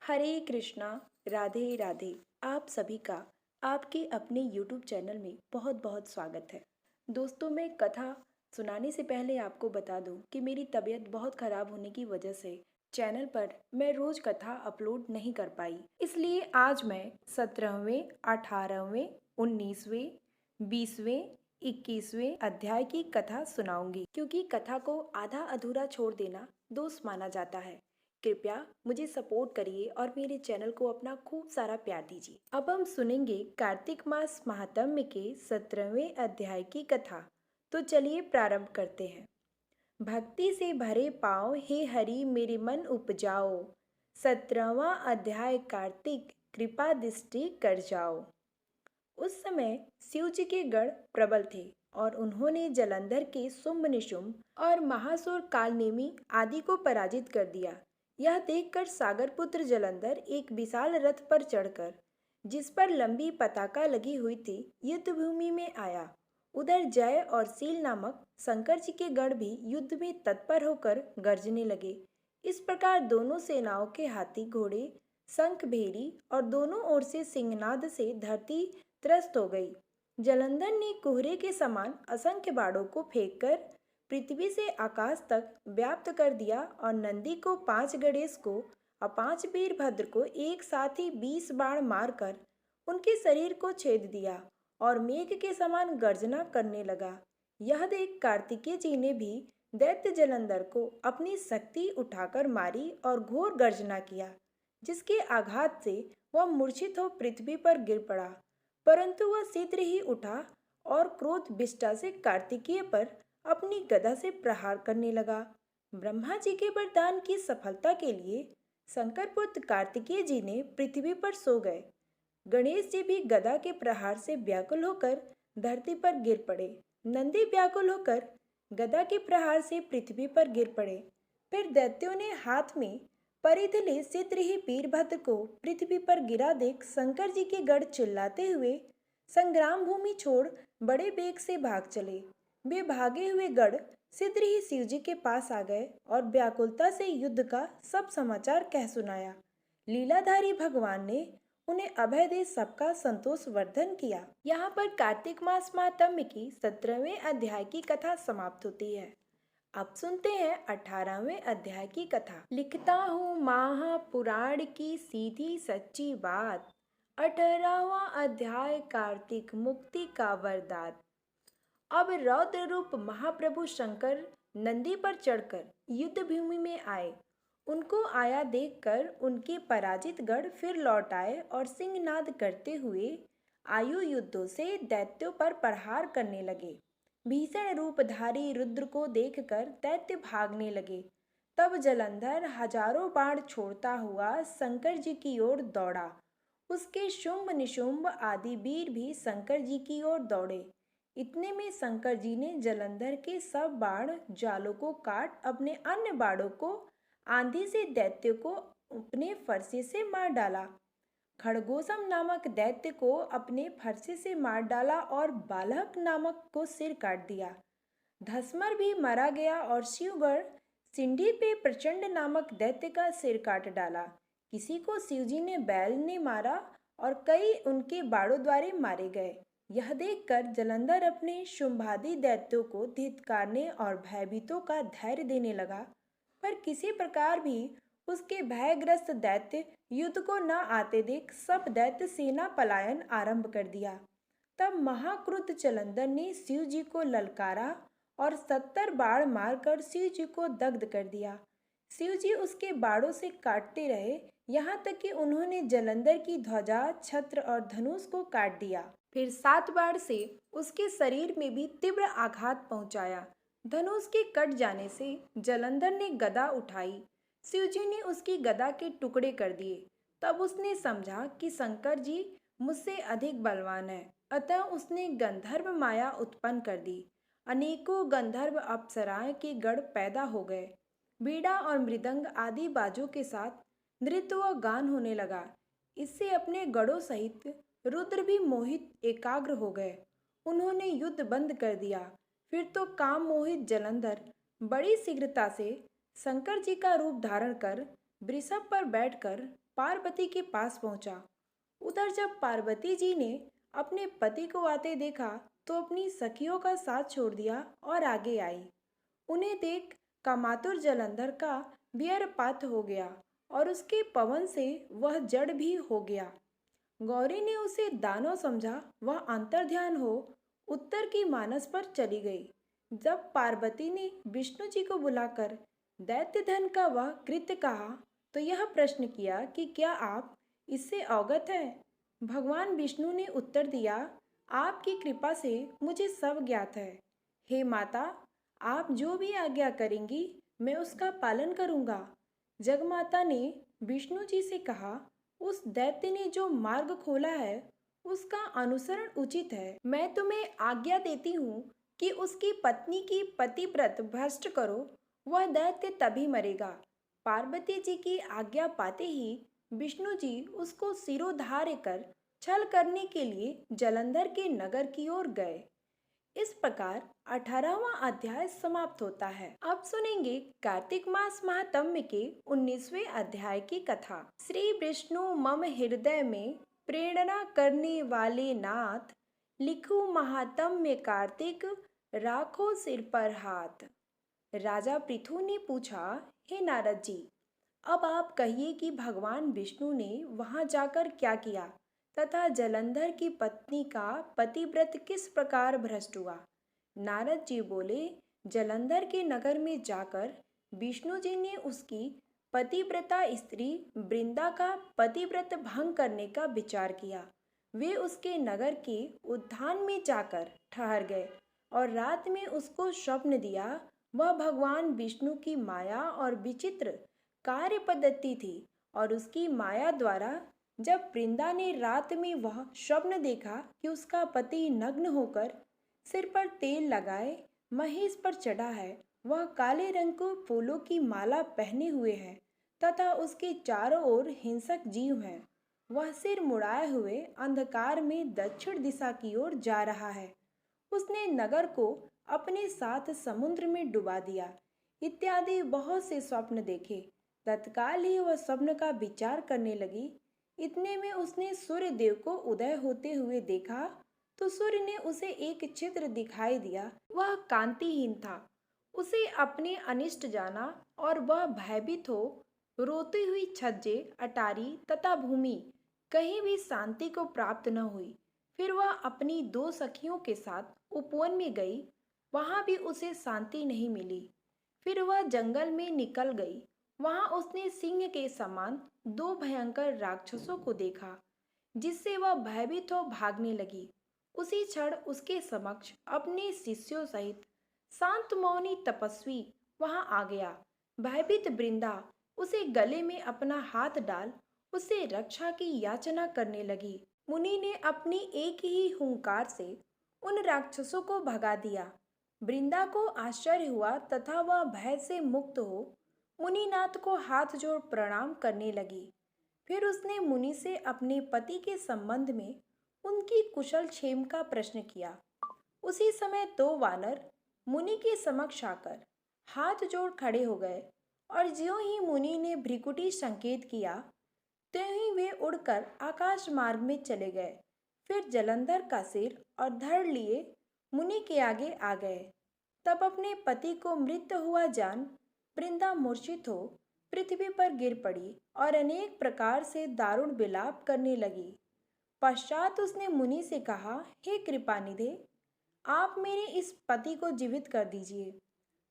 हरे कृष्णा। राधे राधे। आप सभी का आपके अपने YouTube चैनल में बहुत बहुत स्वागत है। दोस्तों, मैं कथा सुनाने से पहले आपको बता दूं कि मेरी तबीयत बहुत खराब होने की वजह से चैनल पर मैं रोज कथा अपलोड नहीं कर पाई। इसलिए आज मैं 17वें, 18वें, 19वें, 20वें, 21वें अध्याय की कथा सुनाऊंगी, क्योंकि कथा को आधा अधूरा छोड़ देना दोष माना जाता है। कृपया मुझे सपोर्ट करिए और मेरे चैनल को अपना खूब सारा प्यार दीजिए। अब हम सुनेंगे कार्तिक मास महात्म्य के 17वें अध्याय की कथा। तो चलिए प्रारंभ करते हैं। भक्ति से भरे पाँव हे हरि मेरे मन उपजाओ। 17वां अध्याय कार्तिक कृपा दृष्टि कर जाओ। उस समय शिव जी के गढ़ प्रबल थे और उन्होंने जलंधर के शुंभ निशुंभ और महासुर कालनेमी आदि को पराजित कर दिया। यह देखकर सागरपुत्र जलंधर एक विशाल रथ पर चढ़कर, जिस पर लंबी पताका लगी हुई थी, युद्ध भूमि में आया। उधर जय और सील नामक शंकर जी के गढ़ भी युद्ध में तत्पर होकर गरजने लगे। इस प्रकार दोनों सेनाओं के हाथी घोड़े शंख भेरी और दोनों ओर से सिंहनाद से धरती त्रस्त हो गई। जलंधर ने कुहरे के समान असंख्य बाणों को फेंककर पृथ्वी से आकाश तक व्याप्त कर दिया और नंदी को 5 गणेश को और 5 वीरभद्र को एक साथ ही 20 बाण मारकर उनके शरीर को छेद दिया और मेघ के समान गर्जना करने लगा। यह देख कार्तिकेय जी ने भी दैत्य जलंधर को अपनी शक्ति उठाकर मारी और घोर गर्जना किया, जिसके आघात से वह मूर्छित हो पृथ्वी पर गिर पड़ा। परंतु वह शीघ्र ही उठा और क्रोध विष्टा से कार्तिकेय पर अपनी गदा से प्रहार करने लगा। ब्रह्मा जी के वरदान की सफलता के लिए शंकर पुत्र कार्तिकेय जी ने पृथ्वी पर सो गए। गणेश जी भी गदा के प्रहार से व्याकुल होकर धरती पर गिर पड़े। नंदी व्याकुल होकर गदा के प्रहार से पृथ्वी पर गिर पड़े। फिर दैत्यों ने हाथ में परिध ले शीघ्र ही वीरभद्र को पृथ्वी पर गिरा देख शंकर जी के गढ़ चिल्लाते हुए संग्राम भूमि छोड़ बड़े वेग से भाग चले। वे भागे हुए गढ़ शीघ्र ही शिव जी के पास आ गए और व्याकुलता से युद्ध का सब समाचार कह सुनाया। लीलाधारी भगवान ने उन्हें अभय दे सबका संतोष वर्धन किया। यहाँ पर कार्तिक मास महात्म्य की 17वें अध्याय की कथा समाप्त होती है। अब सुनते हैं 18वें अध्याय की कथा। लिखता हूँ महापुराण की सीधी सच्ची बात। 18वां अध्याय कार्तिक मुक्ति का वरदान। अब रौद्र रूप महाप्रभु शंकर नंदी पर चढ़कर युद्ध भूमि में आए। उनको आया देखकर उनके पराजित गढ़ फिर लौट आए और सिंहनाद करते हुए आयु युद्धों से दैत्यों पर प्रहार करने लगे। भीषण रूपधारी रुद्र को देखकर दैत्य भागने लगे। तब जलंधर हजारों बाण छोड़ता हुआ शंकर जी की ओर दौड़ा। उसके शुंभ निशुंभ आदि वीर भी शंकर जी की ओर दौड़े। इतने में शंकर जी ने जलंधर के सब बाण जालों को काट अपने अन्य बाणों को आंधी से दैत्य को अपने फरसे से मार डाला। खड़गोसम नामक दैत्य को अपने फरसे से मार डाला और बालहक नामक को सिर काट दिया। धसमर भी मारा गया और शिवगढ़ सिंडी पे प्रचंड नामक दैत्य का सिर काट डाला। किसी को शिवजी ने बैल ने मारा और कई उनके बाणों द्वारे मारे गए। यह देखकर जलंधर अपने शुंभादि दैत्यों को धिक्कारने और भयभीतों का धैर्य देने लगा, पर किसी प्रकार भी उसके भयग्रस्त दैत्य युद्ध को न आते देख सब दैत्य सेना पलायन आरंभ कर दिया। तब महाक्रुद्ध जलंधर ने शिव जी को ललकारा और 70 बाण मारकर शिव जी को दग्ध कर दिया। शिव जी उसके बाणों से काटते रहे, यहाँ तक कि उन्होंने जलंधर की ध्वजा, छत्र और धनुष को काट दिया। फिर 7 बाण से उसके शरीर में भी तीव्र आघात पहुंचाया। धनुष के कट जाने से जलंधर ने गदा उठाई। शिवजी ने उसकी गदा के टुकड़े कर दिए। तब उसने समझा कि शंकर जी मुझसे अधिक बलवान है, अतः उसने गंधर्व माया उत्पन्न कर दी। अनेकों गंधर्व अप्सराएं के गढ़ पैदा हो गए। बीड़ा और मृदंग आदि बाजों के साथ नृत्य व गान होने लगा। इससे अपने गढ़ों सहित रुद्र भी मोहित एकाग्र हो गए। उन्होंने युद्ध बंद कर दिया। फिर तो काम मोहित जलंधर बड़ी शीघ्रता से शंकर जी का रूप धारण कर वृषभ पर बैठकर पार्वती के पास पहुंचा। उधर जब पार्वती जी ने अपने पति को आते देखा तो अपनी सखियों का साथ छोड़ दिया और आगे आई। उन्हें देख कामातुर जलंधर का व्यारपात हो गया और उसके पवन से वह जड़ भी हो गया। गौरी ने उसे दानव समझा, वह अंतर्ध्यान हो उत्तर की मानस पर चली गई। जब पार्वती ने विष्णु जी को बुलाकर दैत्य धन का वह कृत्य कहा तो यह प्रश्न किया कि क्या आप इससे अवगत हैं? भगवान विष्णु ने उत्तर दिया, आपकी कृपा से मुझे सब ज्ञात है। हे माता, आप जो भी आज्ञा करेंगी मैं उसका पालन करूंगा। जगमाता ने विष्णु जी से कहा, उस दैत्य ने जो मार्ग खोला है उसका अनुसरण उचित है। मैं तुम्हें आज्ञा देती हूँ कि उसकी पत्नी की पतिव्रत भ्रष्ट करो, वह दैत्य तभी मरेगा। पार्वती जी की आज्ञा पाते ही विष्णु जी उसको सिरोधार्य कर छल करने के लिए जलंधर के नगर की ओर गए। इस प्रकार 18वां अध्याय समाप्त होता है। अब सुनेंगे कार्तिक मास महात्म्य के 19वें अध्याय की कथा। श्री विष्णु मम हृदय में प्रेरणा करने वाले नाथ, लिखूं महात्म्य कार्तिक, राखो सिर पर हाथ। राजा पृथु ने पूछा, हे नारद जी, अब आप कहिए कि भगवान विष्णु ने वहां जाकर क्या किया तथा जलंधर की पत्नी का पतिव्रत किस प्रकार भ्रष्ट हुआ। नारद जी बोले, जलंधर के नगर में जाकर विष्णु जी ने उसकी पतिव्रता स्त्री वृंदा का पतिव्रत भंग करने का विचार किया। वे उसके नगर के उद्यान में जाकर ठहर गए और रात में उसको स्वप्न दिया। वह भगवान विष्णु की माया और विचित्र कार्य पद्धति थी और उसकी माया द्वारा जब वृंदा ने रात में वह स्वप्न देखा कि उसका पति नग्न होकर सिर पर तेल लगाए महेश पर चढ़ा है, वह काले रंग को फूलों की माला पहने हुए है तथा उसके चारों ओर हिंसक जीव हैं। वह सिर मुड़ाए हुए अंधकार में दक्षिण दिशा की ओर जा रहा है। उसने नगर को अपने साथ समुद्र में डुबा दिया इत्यादि बहुत से स्वप्न देखे। तत्काल ही वह स्वप्न का विचार करने लगी। इतने में उसने सूर्य देव को उदय होते हुए देखा तो सूर्य ने उसे एक चित्र दिखाई दिया। वह कांतिहीन था। उसे अपने अनिष्ट जाना और वह भयभीत हो रोती हुई छज्जे, अटारी तथा भूमि कहीं भी शांति को प्राप्त न हुई। फिर वह अपनी दो सखियों के साथ उपवन में गई, वहां भी उसे शांति नहीं मिली। फिर वह जंगल में निकल गई। वहां उसने सिंह के समान दो भयंकर राक्षसों को देखा, जिससे वह भयभीत हो भागने लगी। उसी क्षण उसके समक्ष अपने शिष्यों सहित शांत मौनी तपस्वी वहां आ गया। भयभीत वृंदा उसे गले में अपना हाथ डाल उसे रक्षा की याचना करने लगी। मुनि ने अपनी एक ही हुंकार से उन राक्षसों को भगा दिया। वृंदा को आश्चर्य हुआ तथा वह भय से मुक्त हो मुनिनाथ को हाथ जोड़ प्रणाम करने लगी। फिर उसने मुनि से अपने पति के संबंध में उनकी कुशल क्षेम का प्रश्न किया। उसी समय दो वानर मुनि के समक्ष आकर हाथ जोड़ खड़े हो गए और ज्यों ही मुनि ने भ्रिकुटी संकेत किया त्यों ही वे उड़कर आकाश मार्ग में चले गए। फिर जलंधर का सिर और धड़ लिए मुनि के आगे आ गए। तब अपने पति को मृत हुआ जान वृंदा मूर्छित हो पृथ्वी पर गिर पड़ी और अनेक प्रकार से दारुण विलाप करने लगी। पश्चात उसने मुनि से कहा, हे कृपानिधे, आप मेरे इस पति को जीवित कर दीजिए।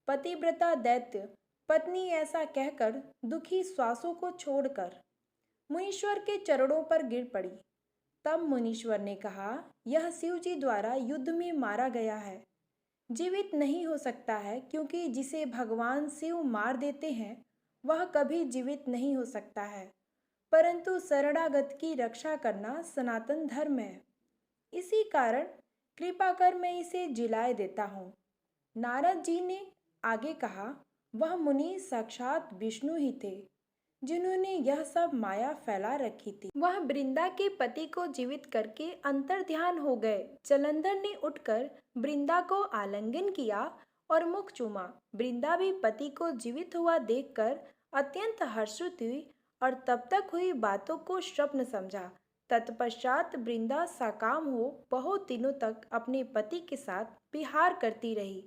पतिव्रता दैत्य पत्नी ऐसा कहकर दुखी श्वासों को छोड़कर मुनीश्वर के चरणों पर गिर पड़ी। तब मुनीश्वर ने कहा, यह शिव जी द्वारा युद्ध में मारा गया है, जीवित नहीं हो सकता है, क्योंकि जिसे भगवान शिव मार देते हैं वह कभी जीवित नहीं हो सकता है। परंतु शरणागत की रक्षा करना सनातन धर्म है। इसी कारण कृपा कर मैं इसे जिलाए देता हूँ। नारद जी ने आगे कहा, वह मुनि साक्षात विष्णु ही थे जिन्होंने यह सब माया फैला रखी थी। वह वृंदा के पति को जीवित करके अंतर्ध्यान हो गए। जलंधर ने उठकर वृंदा को आलिंगन किया और मुख चूमा। वृंदा भी पति को जीवित हुआ देखकर अत्यंत हर्षित हुई और तब तक हुई बातों को स्वप्न समझा। तत्पश्चात वृंदा साकाम हो बहुत दिनों तक अपने पति के साथ विहार करती रही।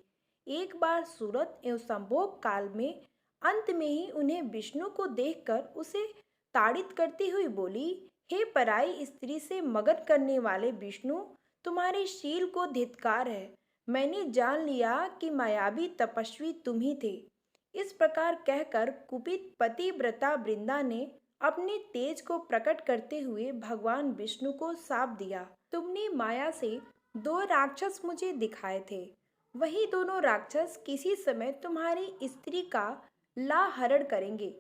एक बार सूरत एवं संभोग काल में अंत में ही उन्हें विष्णु को देखकर उसे ताड़ित करती हुई बोली, हे पराई स्त्री से मगन करने वाले विष्णु, तुम्हारे शील को धिक्कार है। मैंने जान लिया कि मायावी तपस्वी तुम ही थे। इस प्रकार कहकर कुपित पतिव्रता वृंदा ने अपने तेज को प्रकट करते हुए भगवान विष्णु को शाप दिया, तुमने माया से दो राक्षस मुझे दिखाए थे। वही दोनों राक्षस किसी समय तुम्हारी स्त्री का लाहरण करेंगे।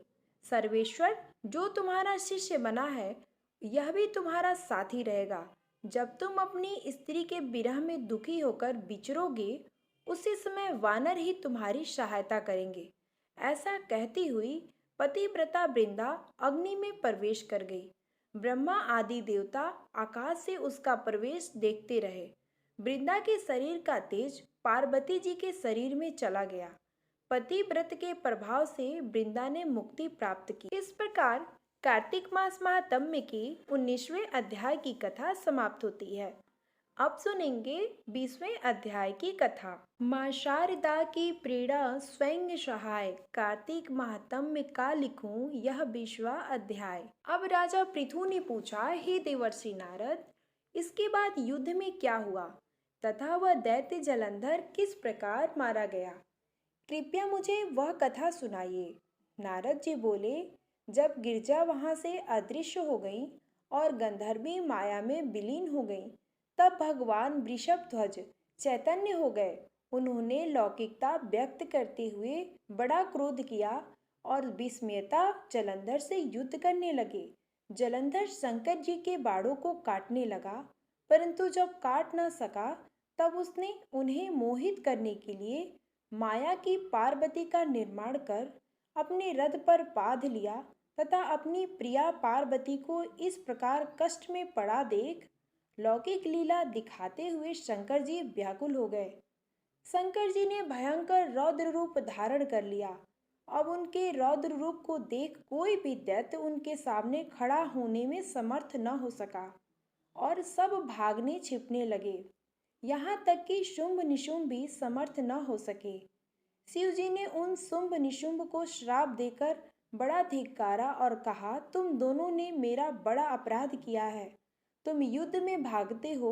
सर्वेश्वर जो तुम्हारा शिष्य बना है, यह भी तुम्हारा साथी रहेगा। जब तुम अपनी स्त्री के विरह में दुखी होकर विचरोगे, उसी समय वानर ही तुम्हारी सहायता करेंगे। ऐसा कहती हुई पतिव्रता वृंदा अग्नि में प्रवेश कर गई। ब्रह्मा आदि देवता आकाश से उसका प्रवेश देखते रहे। वृंदा के शरीर का तेज पार्वती जी के शरीर में चला गया। पतिव्रत के प्रभाव से वृंदा ने मुक्ति प्राप्त की। इस प्रकार कार्तिक मास महात्म्य की 19वें अध्याय की कथा समाप्त होती है। अब सुनेंगे 20वें अध्याय की कथा। मां शारदा की प्रेरणा स्वयं सहाय, कार्तिक महात्म्य का लिखूं यह 20वां अध्याय। अब राजा पृथु ने पूछा, हे देवर्षि नारद, इसके बाद युद्ध में क्या हुआ तथा वह दैत्य जलंधर किस प्रकार मारा गया? कृपया मुझे वह कथा सुनाइए। नारद जी बोले, जब गिरजा वहां से अदृश्य हो गई और गंधर्वी माया में विलीन हो गई, तब भगवान वृषभ ध्वज चैतन्य हो गए। उन्होंने लौकिकता व्यक्त करते हुए बड़ा क्रोध किया और विस्मयता जलंधर से युद्ध करने लगे। जलंधर शंकर जी के बाड़ों को काटने लगा, परंतु जब काट न सका तब उसने उन्हें मोहित करने के लिए माया की पार्वती का निर्माण कर अपने रथ पर बांध लिया तथा अपनी प्रिया पार्वती को इस प्रकार कष्ट में पड़ा देख लौकिक लीला दिखाते हुए शंकर जी व्याकुल हो गए। शंकर जी ने भयंकर रौद्र रूप धारण कर लिया। अब उनके रौद्र रूप को देख कोई भी दैत्य उनके सामने खड़ा होने में समर्थ न हो सका और सब भागने छिपने लगे। यहाँ तक कि शुंभ निशुंभ भी समर्थ न हो सके। शिव जी ने उन शुंभ निशुंभ को श्राप देकर बड़ा धिक्कारा और कहा, तुम दोनों ने मेरा बड़ा अपराध किया है। तुम युद्ध में भागते हो,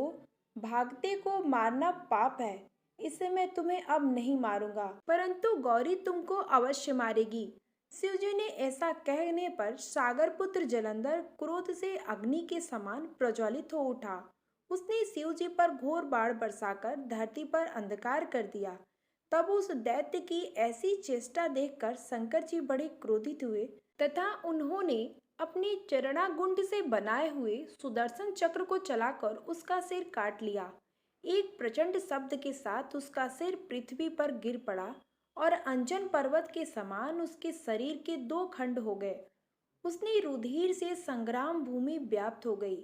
भागते को मारना पाप है। इससे मैं तुम्हें अब नहीं मारूंगा, परंतु गौरी तुमको अवश्य मारेगी। शिव जी ने ऐसा कहने पर सागर पुत्र जलंधर क्रोध से अग्नि के समान प्रज्वलित हो उठा। उसने शिव जी पर घोर बाण बरसाकर धरती पर अंधकार कर दिया। तब उस दैत्य की ऐसी चेष्टा देखकर शंकर जी बड़े क्रोधित हुए तथा उन्होंने अपने चरणागुंड से बनाए हुए सुदर्शन चक्र को चलाकर उसका सिर काट लिया। एक प्रचंड शब्द के साथ उसका सिर पृथ्वी पर गिर पड़ा और अंजन पर्वत के समान उसके शरीर के दो खंड हो गए। उसने रुधिर से संग्राम भूमि व्याप्त हो गई।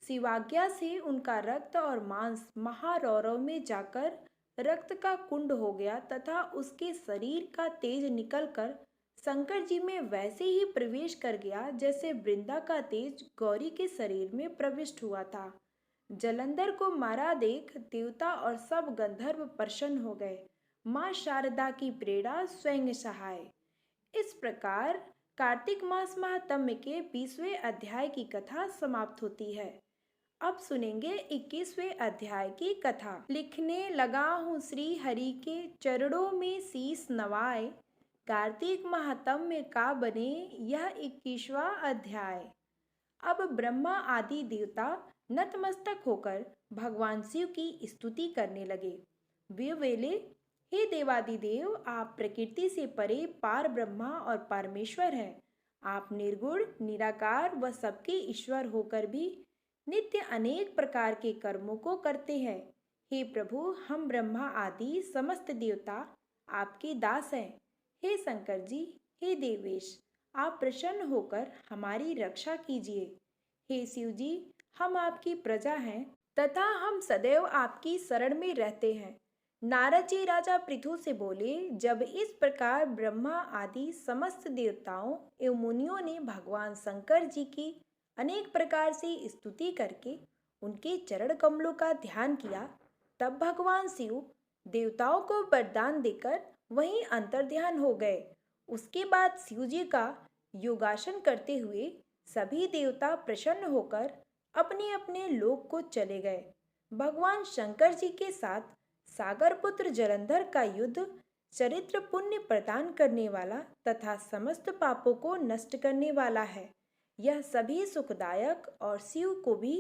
शिवाज्ञा से उनका रक्त और मांस महारौरव में जाकर रक्त का कुंड हो गया तथा उसके शरीर का तेज निकलकर शंकर जी में वैसे ही प्रवेश कर गया जैसे वृंदा का तेज गौरी के शरीर में प्रविष्ट हुआ था। जलंधर को मारा देख देवता और सब गंधर्व प्रसन्न हो गए। मां शारदा की प्रेरणा स्वयं सहाय। इस प्रकार कार्तिक मास महात्म्य के 20वें अध्याय की कथा समाप्त होती है। अब सुनेंगे 21वें अध्याय की कथा। लिखने लगा हूँ श्री हरि के चरणों में शीश नवाए, कार्तिक महात्म्य का बने यह 21वां अध्याय। अब ब्रह्मा आदि देवता नतमस्तक होकर भगवान शिव की स्तुति करने लगे। वे बोले, हे देवादिदेव, आप प्रकृति से परे पार ब्रह्मा और परमेश्वर हैं। आप निर्गुण निराकार व सबके ईश्वर होकर भी नित्य अनेक प्रकार के कर्मों को करते हैं। हे प्रभु, हम ब्रह्मा आदि समस्त देवता आपके दास हैं। हे शंकर जी, हे देवेश, आप प्रसन्न होकर हमारी रक्षा कीजिए। हे शिव जी, हम आपकी प्रजा हैं तथा हम सदैव आपकी शरण में रहते हैं। नारद जी राजा पृथु से बोले, जब इस प्रकार ब्रह्मा आदि समस्त देवताओं एवं मुनियों ने भगवान शंकर जी की अनेक प्रकार से स्तुति करके उनके चरण कमलों का ध्यान किया, तब भगवान शिव देवताओं को वरदान देकर वहीं अंतर्ध्यान हो गए। उसके बाद शिव जी का योगासन करते हुए सभी देवता प्रसन्न होकर अपने अपने लोक को चले गए। भगवान शंकर जी के साथ सागर पुत्र जलंधर का युद्ध चरित्र पुण्य प्रदान करने वाला तथा समस्त पापों को नष्ट करने वाला है। यह सभी सुखदायक और शिव को भी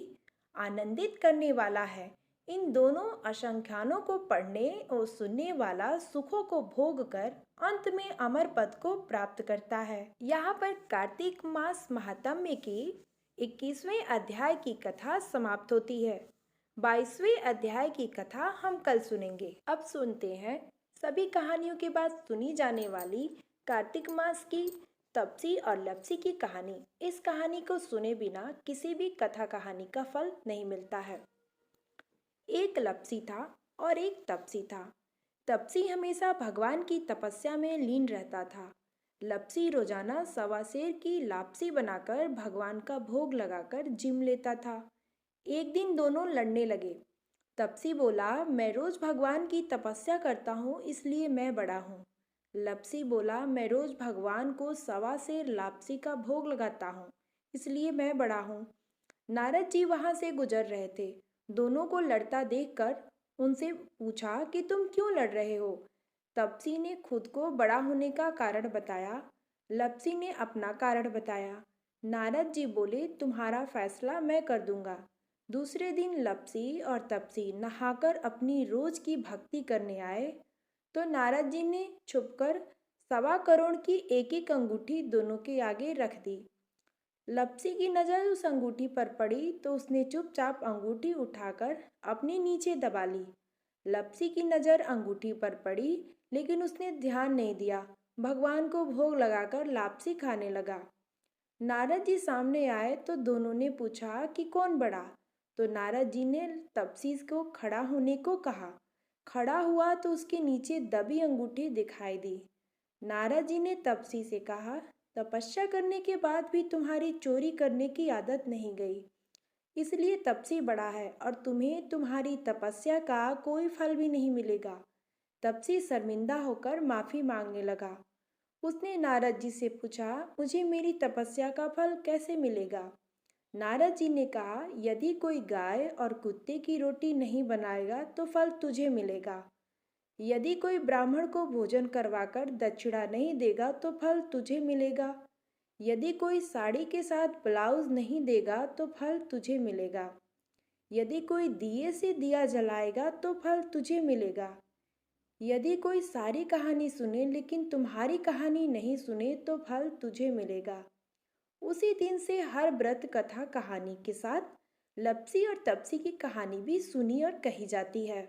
आनंदित करने वाला है। इन दोनों असंख्यानों को पढ़ने और सुनने वाला सुखों को भोग कर अंत में अमर पद को प्राप्त करता है। यहाँ पर कार्तिक मास महात्म्य के 21वें अध्याय की कथा समाप्त होती है। 22वें अध्याय की कथा हम कल सुनेंगे। अब सुनते हैं सभी कहानियों के बाद सुनी जाने वाली कार्तिक मास की तपसी और लपसी की कहानी। इस कहानी को सुने बिना किसी भी कथा कहानी का फल नहीं मिलता है। एक लपसी था और एक तपसी था। तपसी हमेशा भगवान की तपस्या में लीन रहता था। लपसी रोजाना सवा सेर की लापसी बनाकर भगवान का भोग लगाकर जिम लेता था। एक दिन दोनों लड़ने लगे। तपसी बोला, मैं रोज भगवान की तपस्या करता हूँ इसलिए मैं बड़ा हूँ। लपसी बोला, मैं रोज भगवान को सवा सेर लापसी का भोग लगाता हूँ इसलिए मैं बड़ा हूँ। नारद जी वहां से गुजर रहे थे। दोनों को लड़ता देखकर उनसे पूछा कि तुम क्यों लड़ रहे हो। तपसी ने खुद को बड़ा होने का कारण बताया। लपसी ने अपना कारण बताया। नारद जी बोले, तुम्हारा फैसला मैं कर दूंगा। दूसरे दिन लपसी और तपसी नहाकर अपनी रोज की भक्ति करने आए तो नारद जी ने छुपकर 1.25 करोड़ की एक एक अंगूठी दोनों के आगे रख दी। लपसी की नज़र उस अंगूठी पर पड़ी तो उसने चुपचाप अंगूठी उठाकर अपने नीचे दबा ली। लपसी की नज़र अंगूठी पर पड़ी लेकिन उसने ध्यान नहीं दिया। भगवान को भोग लगाकर लापसी खाने लगा। नारद जी सामने आए तो दोनों ने पूछा कि कौन बड़ा। तो नारद जी ने तपसी को खड़ा होने को कहा। खड़ा हुआ तो उसके नीचे दबी अंगूठी दिखाई दी। नारद जी ने तपसी से कहा, तपस्या करने के बाद भी तुम्हारी चोरी करने की आदत नहीं गई, इसलिए तपसी बड़ा है और तुम्हें तुम्हारी तपस्या का कोई फल भी नहीं मिलेगा। तपसी शर्मिंदा होकर माफी मांगने लगा। उसने नारद जी से पूछा, मुझे मेरी तपस्या का फल कैसे मिलेगा। नारद जी ने कहा, यदि कोई गाय और कुत्ते की रोटी नहीं बनाएगा तो फल तुझे मिलेगा। यदि कोई ब्राह्मण को भोजन करवाकर दक्षिणा नहीं देगा तो फल तुझे मिलेगा। यदि कोई साड़ी के साथ ब्लाउज नहीं देगा तो फल तुझे मिलेगा। यदि कोई दिए से दिया जलाएगा तो फल तुझे मिलेगा। यदि कोई सारी कहानी सुने लेकिन तुम्हारी कहानी नहीं सुने तो फल तुझे मिलेगा। उसी दिन से हर व्रत कथा कहानी के साथ लपसी और तपसी की कहानी भी सुनी और कही जाती है।